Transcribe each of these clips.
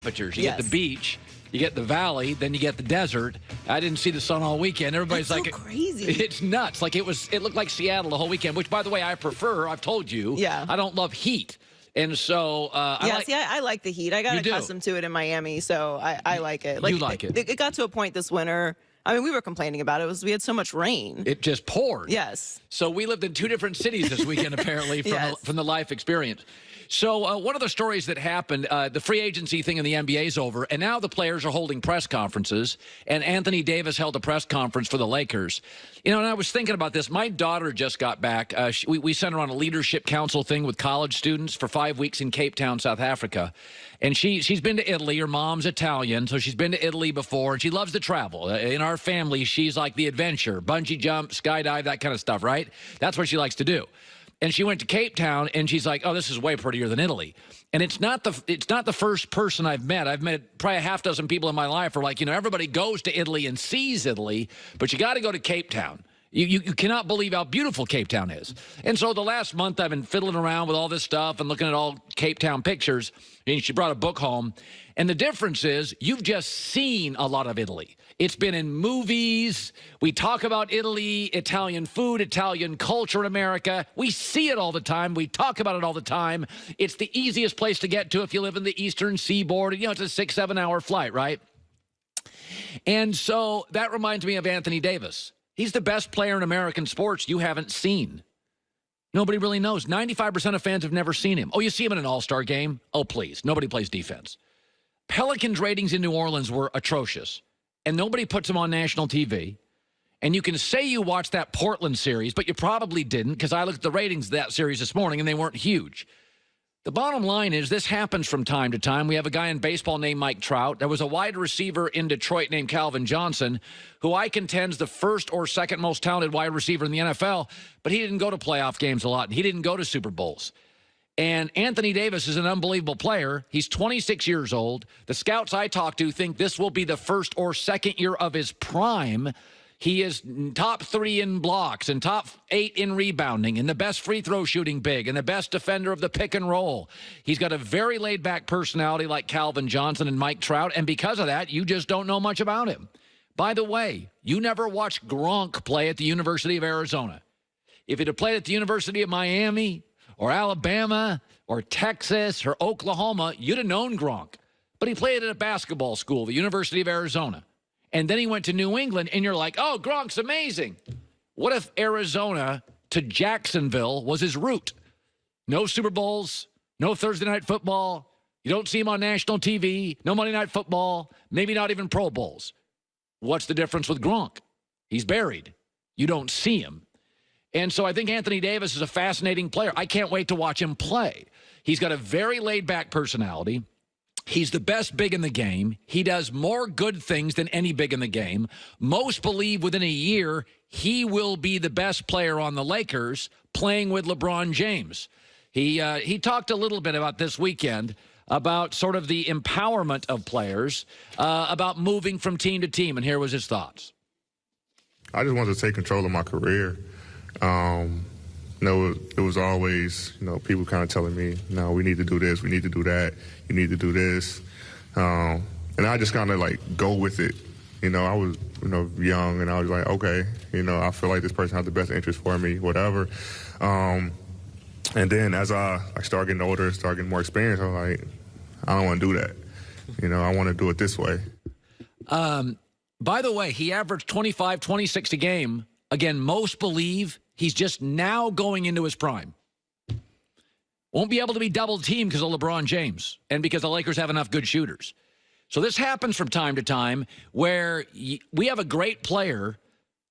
temperatures. You get the beach, you get the valley, then you get the desert. I didn't see the sun all weekend. Everybody's That's like, so crazy. It's nuts. Like it looked like Seattle the whole weekend, which, by the way, I prefer. I've told you. Yeah. I don't love heat. And so, I like the heat. I got accustomed to it in Miami, so I like it. You like it. It got to a point this winter. I mean, we were complaining about it. We had so much rain. It just poured. Yes. So we lived in two different cities this weekend, apparently, from the life experience. So one of the stories that happened, the free agency thing in the NBA is over, and now the players are holding press conferences, and Anthony Davis held a press conference for the Lakers. You know, and I was thinking about this. My daughter just got back. We sent her on a leadership council thing with college students for 5 weeks in Cape Town, South Africa. And she's been to Italy. Her mom's Italian, so she's been to Italy before, and she loves to travel. In our family, she's like the adventure, bungee jump, skydive, that kind of stuff, right? That's what she likes to do. And she went to Cape Town, and she's like, "Oh, this is way prettier than Italy." And it's not the first person I've met. I've met probably a half dozen people in my life who are like, you know, everybody goes to Italy and sees Italy, but you got to go to Cape Town. You cannot believe how beautiful Cape Town is. And so the last month I've been fiddling around with all this stuff and looking at all Cape Town pictures, and she brought a book home. And the difference is you've just seen a lot of Italy. It's been in movies. We talk about Italy, Italian food, Italian culture in America. We see it all the time. We talk about it all the time. It's the easiest place to get to if you live in the Eastern Seaboard. You know, it's a 6-7 hour flight, right? And so that reminds me of Anthony Davis. He's the best player in American sports you haven't seen. Nobody really knows. 95% of fans have never seen him. Oh, you see him in an all-star game? Oh, please. Nobody plays defense. Pelicans ratings in New Orleans were atrocious, and nobody puts them on national TV. And you can say you watched that Portland series, but you probably didn't, because I looked at the ratings of that series this morning, and they weren't huge. The bottom line is this happens from time to time. We have a guy in baseball named Mike Trout. There was a wide receiver in Detroit named Calvin Johnson, who I contend is the first or second most talented wide receiver in the NFL, but he didn't go to playoff games a lot, and he didn't go to Super Bowls. And Anthony Davis is an unbelievable player. He's 26 years old. The scouts I talk to think this will be the first or second year of his prime. He is top 3 in blocks and top 8 in rebounding and the best free throw shooting big and the best defender of the pick and roll. He's got a very laid-back personality like Calvin Johnson and Mike Trout, and because of that, you just don't know much about him. By the way, you never watched Gronk play at the University of Arizona. If he'd have played at the University of Miami or Alabama or Texas or Oklahoma, you'd have known Gronk. But he played at a basketball school, the University of Arizona. And then he went to New England, and you're like, oh, Gronk's amazing. What if Arizona to Jacksonville was his route? No Super Bowls, no Thursday Night Football. You don't see him on national TV, no Monday Night Football, maybe not even Pro Bowls. What's the difference with Gronk? He's buried. You don't see him. And so I think Anthony Davis is a fascinating player. I can't wait to watch him play. He's got a very laid-back personality. He's the best big in the game. He does more good things than any big in the game. Most believe within a year he will be the best player on the Lakers playing with LeBron James. He talked a little bit about this weekend about sort of the empowerment of players, about moving from team to team, and here was his thoughts. I just wanted to take control of my career. You know, it was always, you know, people kind of telling me, no, we need to do this, we need to do that, you need to do this. And I just kind of like go with it. You know, I was, you know, young, and I was like, okay, you know, I feel like this person has the best interest for me, whatever. And then as I start getting older, start getting more experience, I'm like, I don't want to do that. You know, I want to do it this way. By the way, he averaged 25, 26 a game. Again, most believe he's just now going into his prime. Won't be able to be double-teamed because of LeBron James and because the Lakers have enough good shooters. So this happens from time to time where we have a great player,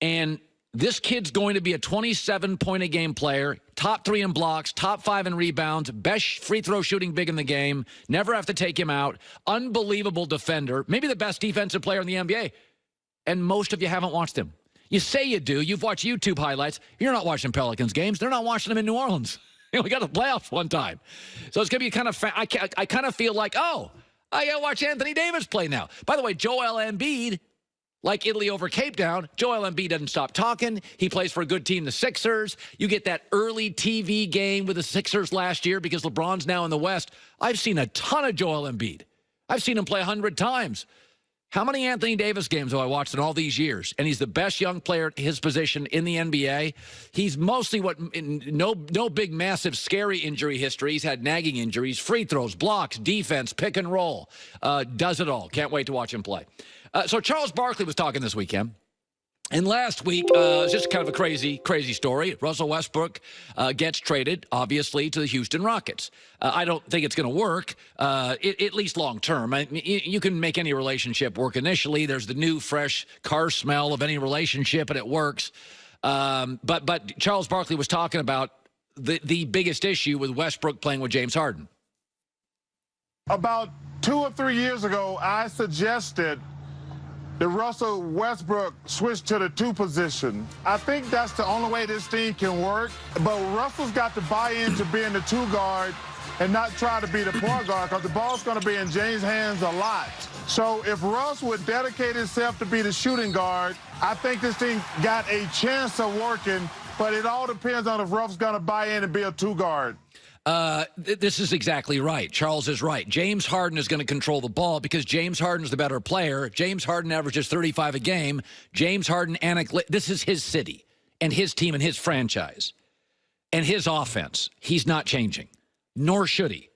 and this kid's going to be a 27-point-a-game player, top 3 in blocks, top 5 in rebounds, best free throw shooting big in the game, never have to take him out, unbelievable defender, maybe the best defensive player in the NBA. And most of you haven't watched him. You say you do. You've watched YouTube highlights. You're not watching Pelicans games. They're not watching them in New Orleans. We got the playoffs one time. So it's going to be kind of I kind of feel like, oh, I got to watch Anthony Davis play now. By the way, Joel Embiid, like Italy over Cape Town, Joel Embiid doesn't stop talking. He plays for a good team, the Sixers. You get that early TV game with the Sixers last year because LeBron's now in the West. I've seen a ton of Joel Embiid. I've seen him play 100 times. How many Anthony Davis games have I watched in all these years? And he's the best young player at his position in the NBA. He's mostly no big, massive, scary injury history. He's had nagging injuries, free throws, blocks, defense, pick and roll. Does it all. Can't wait to watch him play. So Charles Barkley was talking this weekend. And last week, it's just kind of a crazy story. Russell Westbrook gets traded, obviously, to the Houston Rockets. I don't think it's going to work, at least long term. You can make any relationship work initially. There's the new, fresh car smell of any relationship, and it works. But Charles Barkley was talking about the biggest issue with Westbrook playing with James Harden. About 2 or 3 years ago, I suggested that Russell Westbrook switched to the 2 position. I think that's the only way this thing can work. But Russell's got to buy into being the 2 guard and not try to be the point guard, because the ball's going to be in James' hands a lot. So if Russ would dedicate himself to be the shooting guard, I think this thing got a chance of working. But it all depends on if Russ's going to buy in and be a 2 guard. This is exactly right. Charles is right. James Harden is going to control the ball because James Harden is the better player. James Harden averages 35 a game. James Harden, this is his city and his team and his franchise and his offense. He's not changing, nor should he.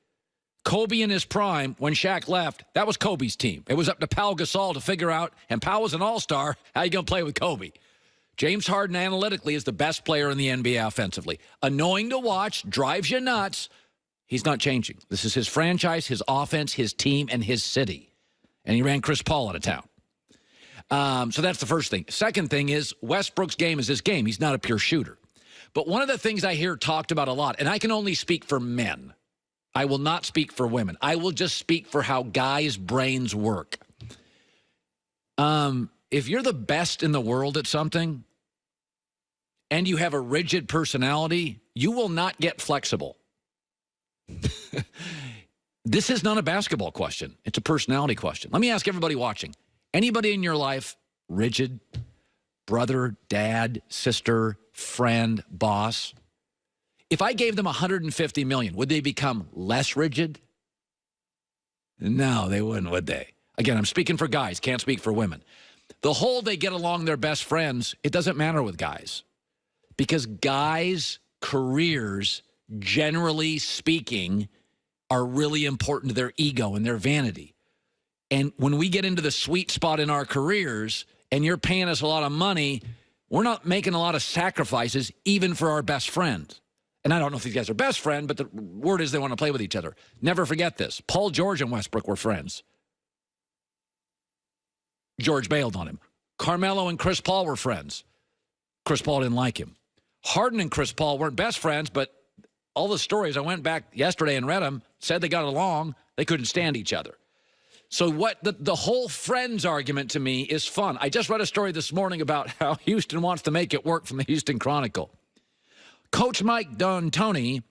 Kobe in his prime, when Shaq left, that was Kobe's team. It was up to Pau Gasol to figure out, and Pau was an all-star, how you going to play with Kobe. James Harden analytically is the best player in the NBA offensively. Annoying to watch, drives you nuts. He's not changing. This is his franchise, his offense, his team, and his city. And he ran Chris Paul out of town. So that's the first thing. Second thing is Westbrook's game is his game. He's not a pure shooter. But one of the things I hear talked about a lot, and I can only speak for men. I will not speak for women. I will just speak for how guys' brains work. If you're the best in the world at something, and you have a rigid personality, you will not get flexible. This is not a basketball question. It's a personality question. Let me ask everybody watching. Anybody in your life rigid? Brother, dad, sister, friend, boss? If I gave them $150 million, would they become less rigid? No, they wouldn't, would they? Again, I'm speaking for guys, can't speak for women. The whole they get along, they're best friends, it doesn't matter with guys. Because guys' careers, generally speaking, are really important to their ego and their vanity. And when we get into the sweet spot in our careers and you're paying us a lot of money, we're not making a lot of sacrifices even for our best friends. And I don't know if these guys are best friends, but the word is they want to play with each other. Never forget this. Paul George and Westbrook were friends. George bailed on him. Carmelo and Chris Paul were friends. Chris Paul didn't like him. Harden and Chris Paul weren't best friends, but all the stories, I went back yesterday and read them, said they got along. They couldn't stand each other. So what the whole friends argument to me is fun. I just read a story this morning about how Houston wants to make it work from the Houston Chronicle. Coach Mike D'Antoni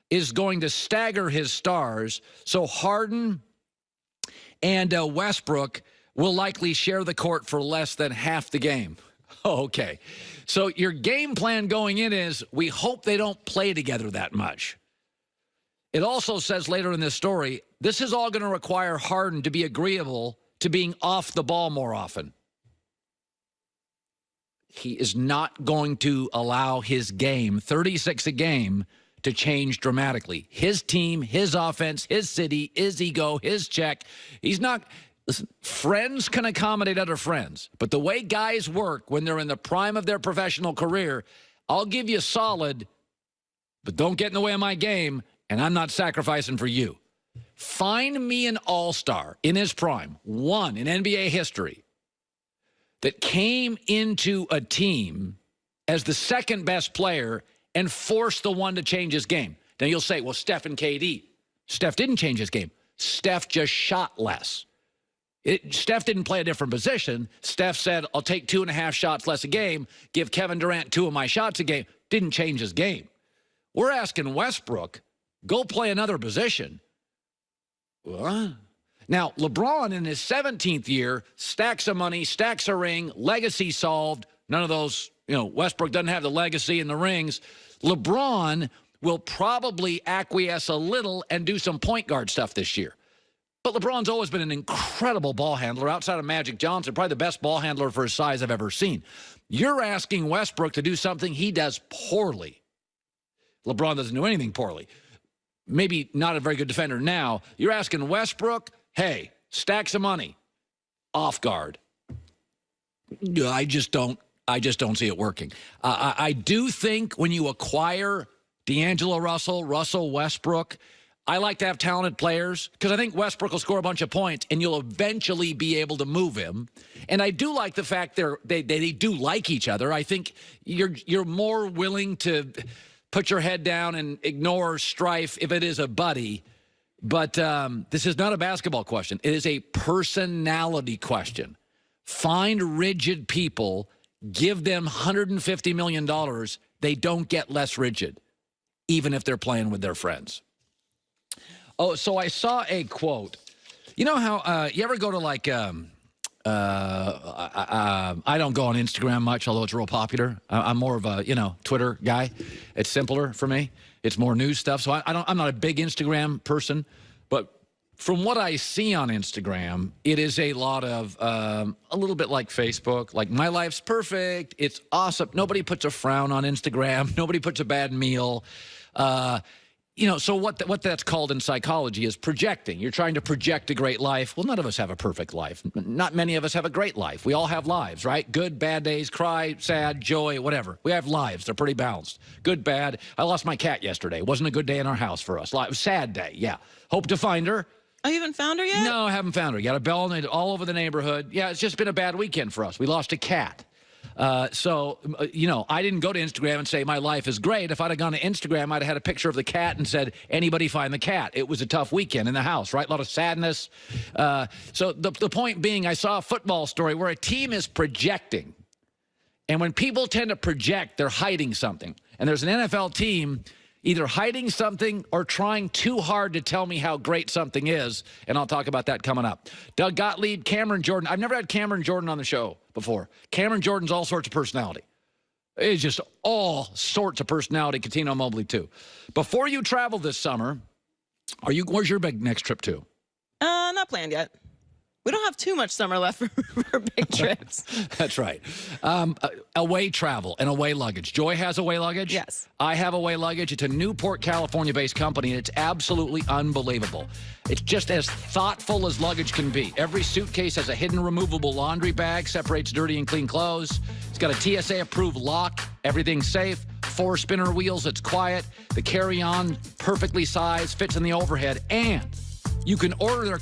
is going to stagger his stars, so Harden and Westbrook will likely share the court for less than half the game. Okay. So your game plan going in is we hope they don't play together that much. It also says later in this story, this is all going to require Harden to be agreeable to being off the ball more often. He is not going to allow his game, 36 a game, to change dramatically. His team, his offense, his city, his ego, his check. He's not... Listen, friends can accommodate other friends, but the way guys work when they're in the prime of their professional career, I'll give you solid, but don't get in the way of my game, and I'm not sacrificing for you. Find me an all-star in his prime, one in NBA history, that came into a team as the second best player and forced the one to change his game. Now you'll say, well, Steph and KD. Steph didn't change his game. Steph just shot less. Steph didn't play a different position. Steph said, I'll take 2.5 shots less a game, give Kevin Durant 2 of my shots a game. Didn't change his game. We're asking Westbrook, go play another position. What? Now, LeBron in his 17th year, stacks of money, stacks a ring, legacy solved. None of those, Westbrook doesn't have the legacy and the rings. LeBron will probably acquiesce a little and do some point guard stuff this year. But LeBron's always been an incredible ball handler outside of Magic Johnson, probably the best ball handler for his size I've ever seen. You're asking Westbrook to do something he does poorly. LeBron doesn't do anything poorly. Maybe not a very good defender now. You're asking Westbrook, hey, stack some money. Off guard. I just don't see it working. I do think when you acquire D'Angelo Russell, Russell Westbrook, I like to have talented players because I think Westbrook will score a bunch of points and you'll eventually be able to move him. And I do like the fact they do like each other. I think you're more willing to put your head down and ignore strife if it is a buddy. But this is not a basketball question. It is a personality question. Find rigid people, give them $150 million. They don't get less rigid, even if they're playing with their friends. Oh, so I saw a quote. You know how you ever go to like, I don't go on Instagram much, although it's real popular. I'm more of a, Twitter guy. It's simpler for me. It's more news stuff. So I'm not a big Instagram person, but from what I see on Instagram, it is a lot of a little bit like Facebook, like my life's perfect. It's awesome. Nobody puts a frown on Instagram. Nobody puts a bad meal. So what that's called in psychology is projecting. You're trying to project a great life. Well, none of us have a perfect life. Not many of us have a great life. We all have lives, right? Good, bad days, cry, sad, joy, whatever. We have lives. They're pretty balanced. Good, bad. I lost my cat yesterday. It wasn't a good day in our house for us. Sad day, yeah. Hope to find her. Oh, you haven't found her yet? No, I haven't found her. Got a bell all over the neighborhood. Yeah, it's just been a bad weekend for us. We lost a cat. I didn't go to Instagram and say my life is great. If I'd have gone to Instagram, I'd have had a picture of the cat and said, anybody find the cat? It was a tough weekend in the house, right? A lot of sadness. So the point being, I saw a football story where a team is projecting. And when people tend to project, they're hiding something. And there's an NFL team either hiding something or trying too hard to tell me how great something is, and I'll talk about that coming up. Doug Gottlieb, Cameron Jordan. I've never had Cameron Jordan on the show before. Cameron Jordan's all sorts of personality. It's just all sorts of personality. Catino Mobley, too. Before you travel this summer, where's your big next trip to? Not planned yet. We don't have too much summer left for big trips. That's right. Away travel and away luggage. Joy has away luggage? Yes. I have away luggage. It's a Newport, California-based company, and it's absolutely unbelievable. It's just as thoughtful as luggage can be. Every suitcase has a hidden removable laundry bag, separates dirty and clean clothes. It's got a TSA-approved lock. Everything's safe. 4 spinner wheels. It's quiet. The carry-on, perfectly sized, fits in the overhead, and you can order their